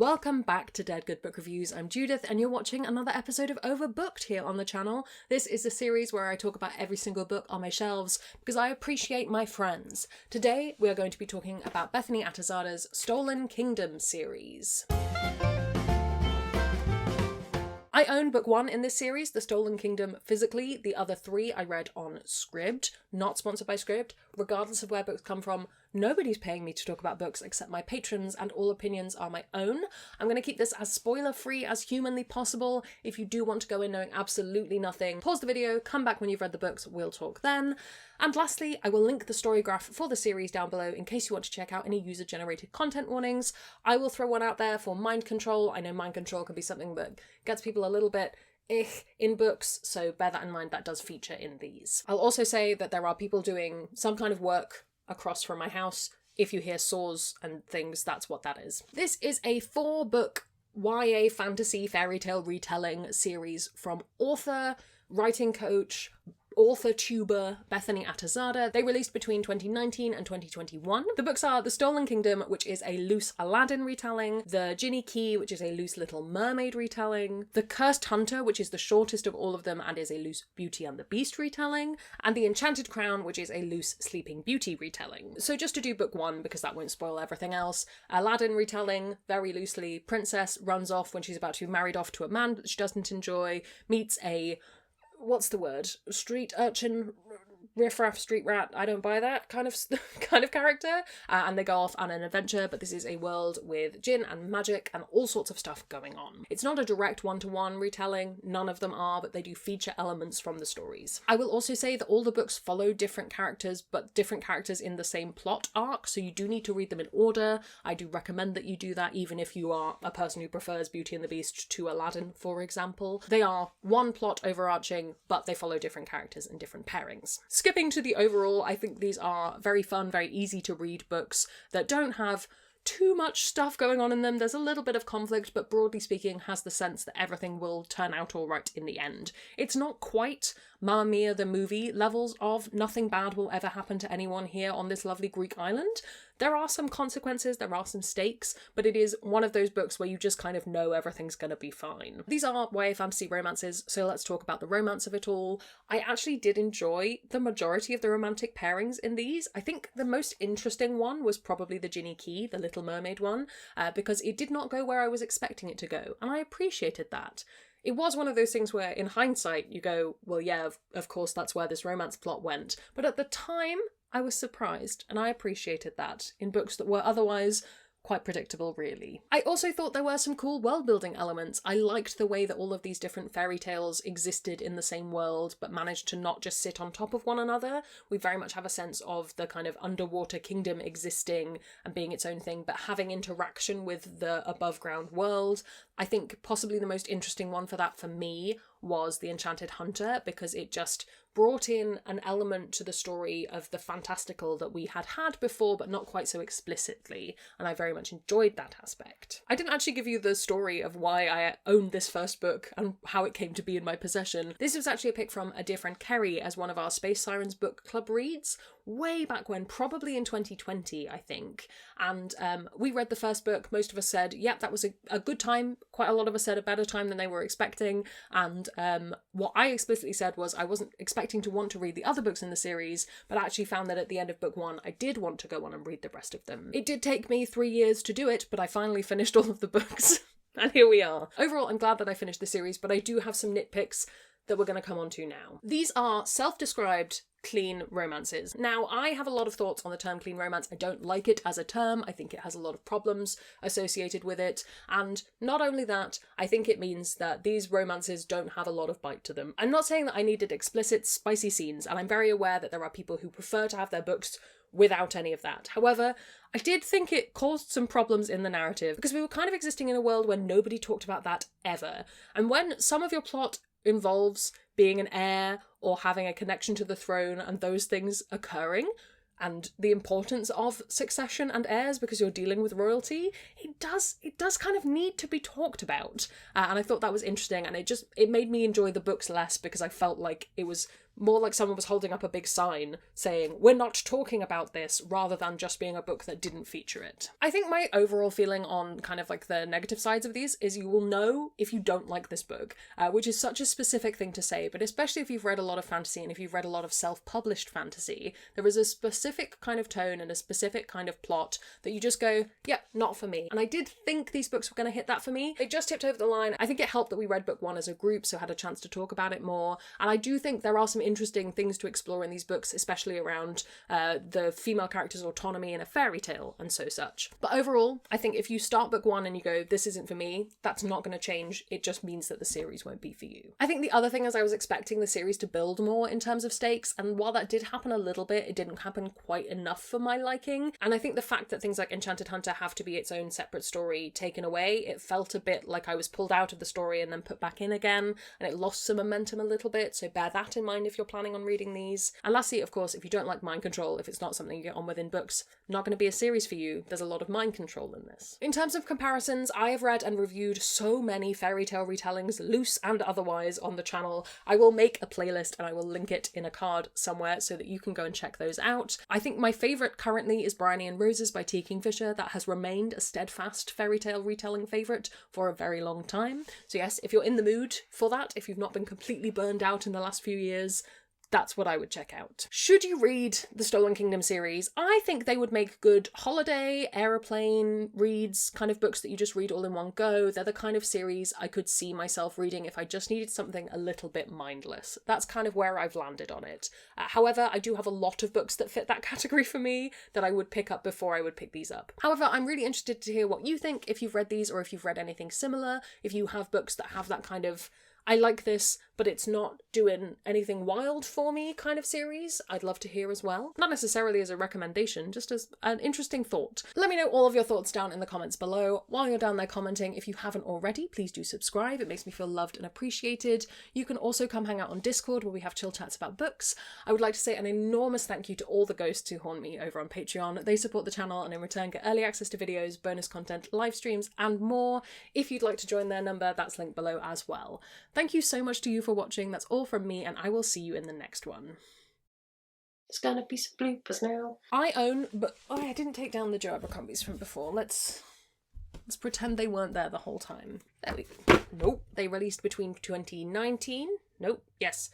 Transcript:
Welcome back to Dead Good Book Reviews. I'm Judith and you're watching another episode of Overbooked here on the channel. This is a series where I talk about every single book on my shelves because I appreciate my friends. Today we are going to be talking about Bethany Atazadeh's Stolen Kingdom series. I own book 1 in this series, The Stollen Kingdom, physically. The other 3 I read on Scribd, not sponsored by Scribd. Regardless of where books come from, nobody's paying me to talk about books except my patrons, and all opinions are my own. I'm going to keep this as spoiler-free as humanly possible. If you do want to go in knowing absolutely nothing, pause the video, come back when you've read the books, we'll talk then. And lastly, I will link the story graph for the series down below in case you want to check out any user-generated content warnings. I will throw one out there for mind control. I know mind control can be something that gets people a little bit in books, so bear that in mind. That does feature in these. I'll also say that there are people doing some kind of work across from my house. If you hear saws and things, that's what that is. This is a 4-book YA fantasy fairy tale retelling series from author, writing coach, author tuber Bethany Atazadeh. They released between 2019 and 2021. The books are The Stolen Kingdom, which is a loose Aladdin retelling, The Genie Key, which is a loose Little Mermaid retelling, The Cursed Hunter, which is the shortest of all of them and is a loose Beauty and the Beast retelling, and The Enchanted Crown, which is a loose Sleeping Beauty retelling. So just to do book 1, because that won't spoil everything else, Aladdin retelling, very loosely, princess runs off when she's about to be married off to a man that she doesn't enjoy, meets a what's the word? Street urchin, riffraff, street rat, I don't buy that kind of character. And they go off on an adventure, but this is a world with djinn and magic and all sorts of stuff going on. It's not a direct one-to-one retelling, none of them are, but they do feature elements from the stories. I will also say that all the books follow different characters, but different characters in the same plot arc, so you do need to read them in order. I do recommend that you do that, even if you are a person who prefers Beauty and the Beast to Aladdin, for example. They are one plot overarching, but they follow different characters and different pairings. Skipping to the overall, I think these are very fun, very easy to read books that don't have too much stuff going on in them. There's a little bit of conflict, but broadly speaking has the sense that everything will turn out all right in the end. It's not quite Mamma Mia the movie levels of nothing bad will ever happen to anyone here on this lovely Greek island. There are some consequences, there are some stakes, but it is one of those books where you just kind of know everything's gonna be fine. These are YA fantasy romances, so let's talk about the romance of it all. I actually did enjoy the majority of the romantic pairings in these. I think the most interesting one was probably the Genie Key, the Little Mermaid one, because it did not go where I was expecting it to go, and I appreciated that. It was one of those things where, in hindsight, you go, well, yeah, of course that's where this romance plot went. But at the time, I was surprised, and I appreciated that in books that were otherwise quite predictable, really. I also thought there were some cool world-building elements. I liked the way that all of these different fairy tales existed in the same world, but managed to not just sit on top of one another. We very much have a sense of the kind of underwater kingdom existing and being its own thing, but having interaction with the above-ground world. I think possibly the most interesting one for that for me was The Enchanted Hunter, because it just brought in an element to the story of the fantastical that we had before, but not quite so explicitly, and I very much enjoyed that aspect. I didn't actually give you the story of why I owned this first book and how it came to be in my possession. This was actually a pick from a dear friend Kerry as one of our Space Sirens book club reads, way back when, probably in 2020, I think. And we read the first book. Most of us said, yep, that was a good time. Quite a lot of us said a better time than they were expecting. And what I explicitly said was I wasn't expecting to want to read the other books in the series, but I actually found that at the end of book 1, I did want to go on and read the rest of them. It did take me 3 years to do it, but I finally finished all of the books. And here we are. Overall, I'm glad that I finished the series, but I do have some nitpicks that we're going to come on to now. These are self-described clean romances. Now, I have a lot of thoughts on the term clean romance. I don't like it as a term. I think it has a lot of problems associated with it. And not only that, I think it means that these romances don't have a lot of bite to them. I'm not saying that I needed explicit, spicy scenes, and I'm very aware that there are people who prefer to have their books without any of that. However, I did think it caused some problems in the narrative, because we were kind of existing in a world where nobody talked about that ever. And when some of your plot involves being an heir or having a connection to the throne and those things occurring, and the importance of succession and heirs because you're dealing with royalty, it does kind of need to be talked about. And I thought that was interesting, and it made me enjoy the books less because I felt like it was more like someone was holding up a big sign saying, we're not talking about this, rather than just being a book that didn't feature it. I think my overall feeling on kind of like the negative sides of these is you will know if you don't like this book, which is such a specific thing to say, but especially if you've read a lot of fantasy and if you've read a lot of self-published fantasy, there is a specific kind of tone and a specific kind of plot that you just go, yeah, not for me. And I did think these books were going to hit that for me. They just tipped over the line. I think it helped that we read book one as a group, so had a chance to talk about it more. And I do think there are some interesting things to explore in these books, especially around the female character's autonomy in a fairy tale and so such. But overall, I think if you start book one and you go, this isn't for me, that's not going to change. It just means that the series won't be for you. I think the other thing is I was expecting the series to build more in terms of stakes, and while that did happen a little bit, it didn't happen quite enough for my liking. And I think the fact that things like Enchanted Hunter have to be its own separate story taken away, it felt a bit like I was pulled out of the story and then put back in again, and it lost some momentum a little bit, so bear that in mind if you're planning on reading these. And lastly, of course, if you don't like mind control, if it's not something you get on with in books, not going to be a series for you. There's a lot of mind control in this. In terms of comparisons, I have read and reviewed so many fairy tale retellings, loose and otherwise, on the channel. I will make a playlist and I will link it in a card somewhere so that you can go and check those out. I think my favourite currently is Bryony and Roses by T. Kingfisher. That has remained a steadfast fairy tale retelling favourite for a very long time. So yes, if you're in the mood for that, if you've not been completely burned out in the last few years, that's what I would check out. Should you read the Stolen Kingdom series? I think they would make good holiday, aeroplane reads, kind of books that you just read all in one go. They're the kind of series I could see myself reading if I just needed something a little bit mindless. That's kind of where I've landed on it. However, I do have a lot of books that fit that category for me that I would pick up before I would pick these up. However, I'm really interested to hear what you think, if you've read these or if you've read anything similar, if you have books that have that kind of I like this, but it's not doing anything wild for me kind of series. I'd love to hear as well. Not necessarily as a recommendation, just as an interesting thought. Let me know all of your thoughts down in the comments below. While you're down there commenting, if you haven't already, please do subscribe. It makes me feel loved and appreciated. You can also come hang out on Discord where we have chill chats about books. I would like to say an enormous thank you to all the ghosts who haunt me over on Patreon. They support the channel and in return get early access to videos, bonus content, live streams, and more. If you'd like to join their number, that's linked below as well. Thank you so much to you for watching. That's all from me, and I will see you in the next one. There's gonna be some bloopers now. I own, but oh, I didn't take down the Joe Abercrombies from before. Let's pretend they weren't there the whole time. There we go. Nope. They released between 2019. Nope. Yes.